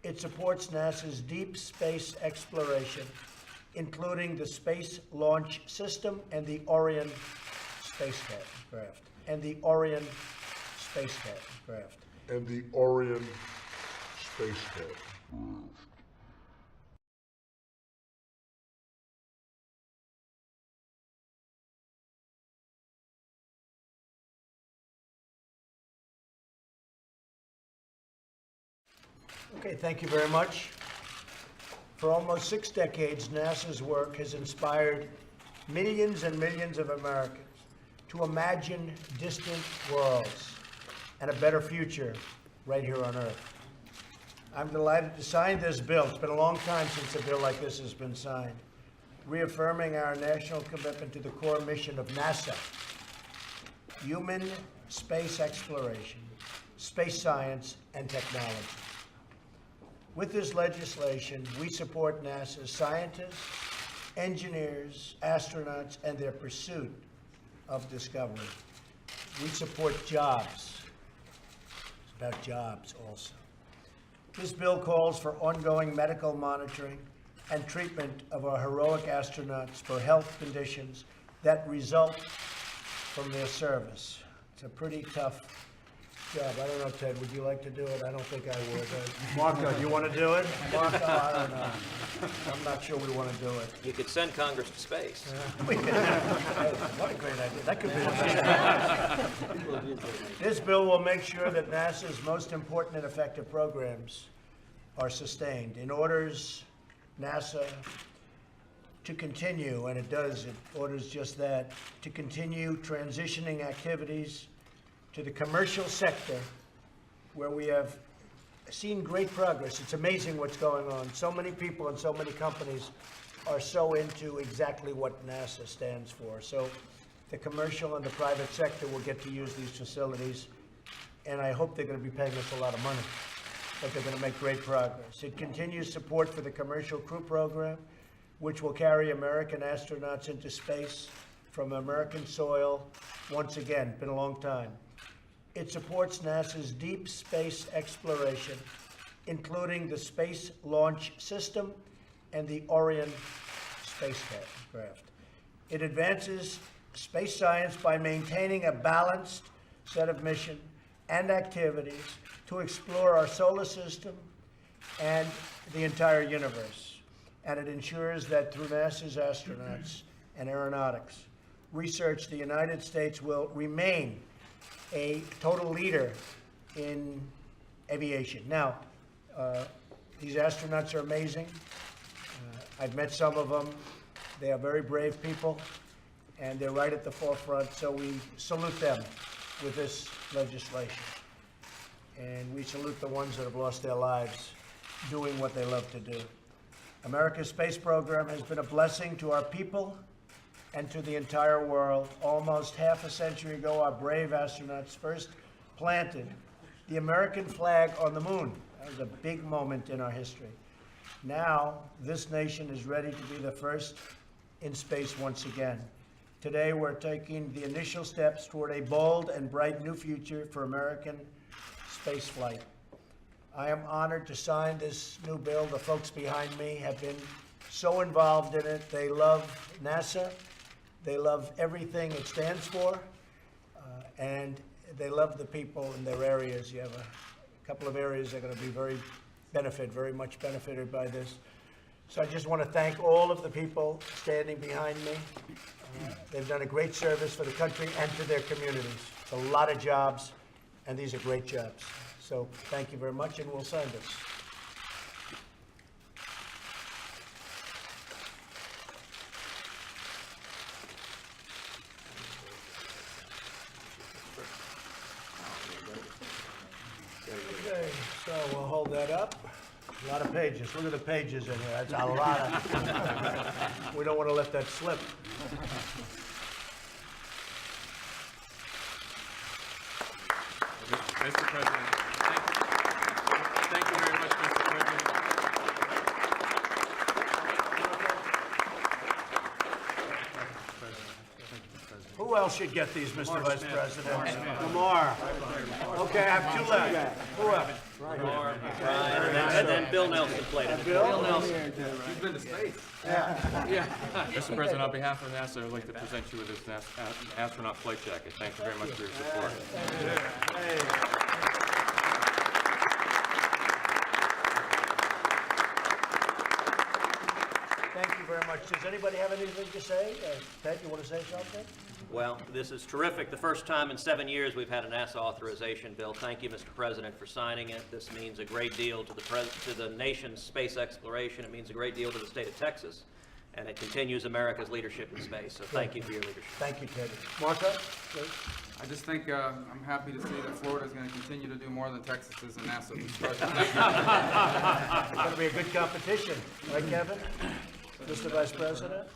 It supports NASA's deep space exploration, including the Space Launch System and the Ariane spacecraft. And the Ariane spacecraft. And the Ariane spacecraft. Okay, thank you very much. For almost 6 decades, NASA's work has inspired millions and millions of Americans to imagine distant worlds and a better future right here on Earth. I'm delighted to sign this bill. It's been a long time since a bill like this has been signed, reaffirming our national commitment to the core mission of NASA: human space exploration, space science, and technology. With this legislation, we support NASA's scientists, engineers, astronauts, and their pursuit of discovery. We support jobs. It's about jobs also. This bill calls for ongoing medical monitoring and treatment of our heroic astronauts for health conditions that result from their service. It's a pretty tough job. I don't know, Ted, would you like to do it? I don't think I would. Marco, do you want to do it? Marco, I don't know. I'm not sure we want to do it. You could send Congress to space. What a great idea. That could be This bill will make sure that NASA's most important and effective programs are sustained. It orders NASA to continue, and it does, it orders just that, to continue transitioning activities to the commercial sector, where we have seen great progress. It's amazing what's going on. So many people and so many companies are so into exactly what NASA stands for. So the commercial and the private sector will get to use these facilities, and I hope they're going to be paying us a lot of money, but they're going to make great progress. It continues support for the Commercial Crew Program, which will carry American astronauts into space from American soil once again. Been a long time. It supports NASA's deep space exploration, including the Space Launch System and the Ariane spacecraft. It advances space science by maintaining a balanced set of mission and activities to explore our solar system and the entire universe. And it ensures that through NASA's astronauts and aeronautics research, the United States will remain a total leader in aviation. Now, these astronauts are amazing. I've met some of them. They are very brave people, and they're right at the forefront, so we salute them with this legislation. And we salute the ones that have lost their lives doing what they love to do. America's space program has been a blessing to our people and to the entire world. Almost half a century ago, our brave astronauts first planted the American flag on the moon. That was a big moment in our history. Now, this nation is ready to be the first in space once again. Today, we're taking the initial steps toward a bold and bright new future for American spaceflight. I am honored to sign this new bill. The folks behind me have been so involved in it. They love NASA. They love everything it stands for, and they love the people in their areas. You have a couple of areas that are going to be very much benefited by this. So I just want to thank all of the people standing behind me. They've done a great service for the country and to their communities. It's a lot of jobs, and these are great jobs. So thank you very much, and we'll sign this. Okay, so we'll hold that up. A lot of pages. Look at the pages in here. That's a lot of. We don't want to let that slip. Mr. President, thank you very much, Mr. President. Who else should get these, Mr. Vice President? Lamar. Okay, I have 2 left. Who else? Ryan, and then Bill Nelson played it. Bill Nelson. You've been to space. Yeah. Mr. President, on behalf of NASA, I'd like to present you with this astronaut flight jacket. Thank you very much for your support. Thank you very much. Does anybody have anything to say? Ted, you want to say something? Well, this is terrific. The first time in 7 years we've had a NASA authorization bill. Thank you, Mr. President, for signing it. This means a great deal to the nation's space exploration. It means a great deal to the state of Texas, and it continues America's leadership in space. So thank you for your leadership. Thank you, Ted. Marco? Please. I just think I'm happy to see that Florida is going to continue to do more than Texas is in NASA. It's going to be a good competition. Right, Kevin? Mr. Vice President?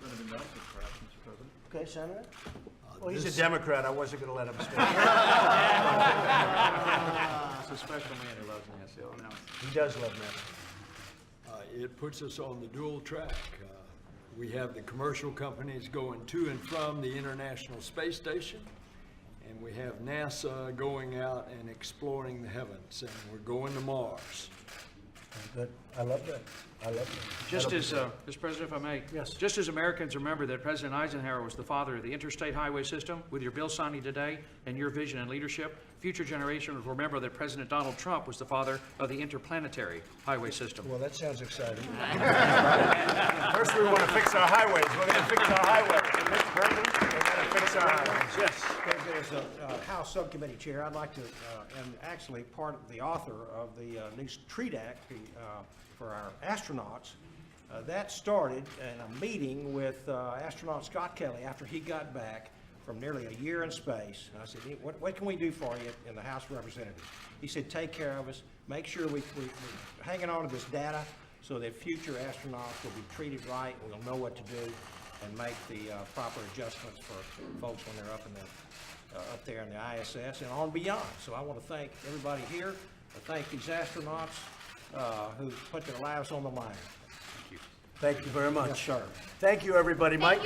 Okay, Senator? Well, he's a Democrat. I wasn't going to let him speak. It's a special man who loves NASA. He does love NASA. It puts us on the dual track. We have the commercial companies going to and from the International Space Station, and we have NASA going out and exploring the heavens, and we're going to Mars. Good. I love that. I love that. Just as, Mr. President, if I may. Yes. Just as Americans remember that President Eisenhower was the father of the interstate highway system, with your bill signing today and your vision and leadership, future generations will remember that President Donald Trump was the father of the interplanetary highway system. Well, that sounds exciting. First, we want to fix our highways. We're going to fix our highways. Mr. President, we're going to fix our highways. Yes. As a House Subcommittee Chair, I'd like to, and actually part of the author of the new TREAT Act for our astronauts, that started in a meeting with astronaut Scott Kelly after he got back from nearly a year in space. And I said, what can we do for you in the House of Representatives? He said, take care of us, make sure we're hanging on to this data so that future astronauts will be treated right, and we'll know what to do and make the proper adjustments for folks when they're up there in the ISS and on beyond. So I want to thank everybody here. I thank these astronauts who put their lives on the line. Thank you very much. Yes, sir. Thank you, everybody. Mike,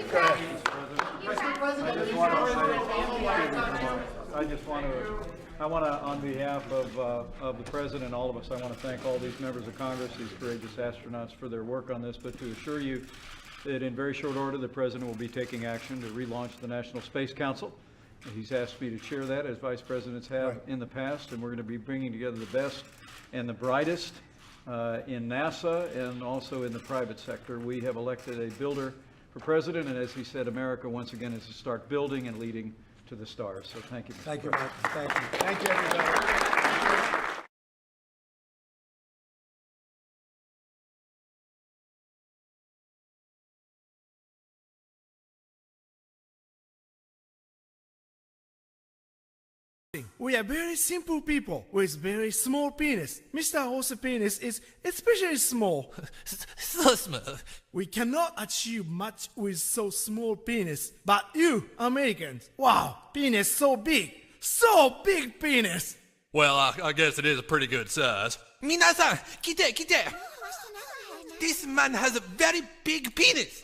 I want to, on behalf of the President and all of us, I want to thank all these members of Congress, these courageous astronauts, for their work on this, but to assure you that in very short order, the President will be taking action to relaunch the National Space Council. He's asked me to chair that, as Vice Presidents have in the past, and we're going to be bringing together the best and the brightest in NASA and also in the private sector. We have elected a builder for President, and as he said, America once again is to start building and leading to the stars. So thank you, Mr. Thank you, President. Mike. Thank you. Thank you, everybody. We are very simple people with very small penis. Mr. Horse's penis is especially small. So small. We cannot achieve much with so small penis. But you, Americans, wow, penis so big penis. Well, I guess it is a pretty good size. Minasan, kite. This man has a very big penis.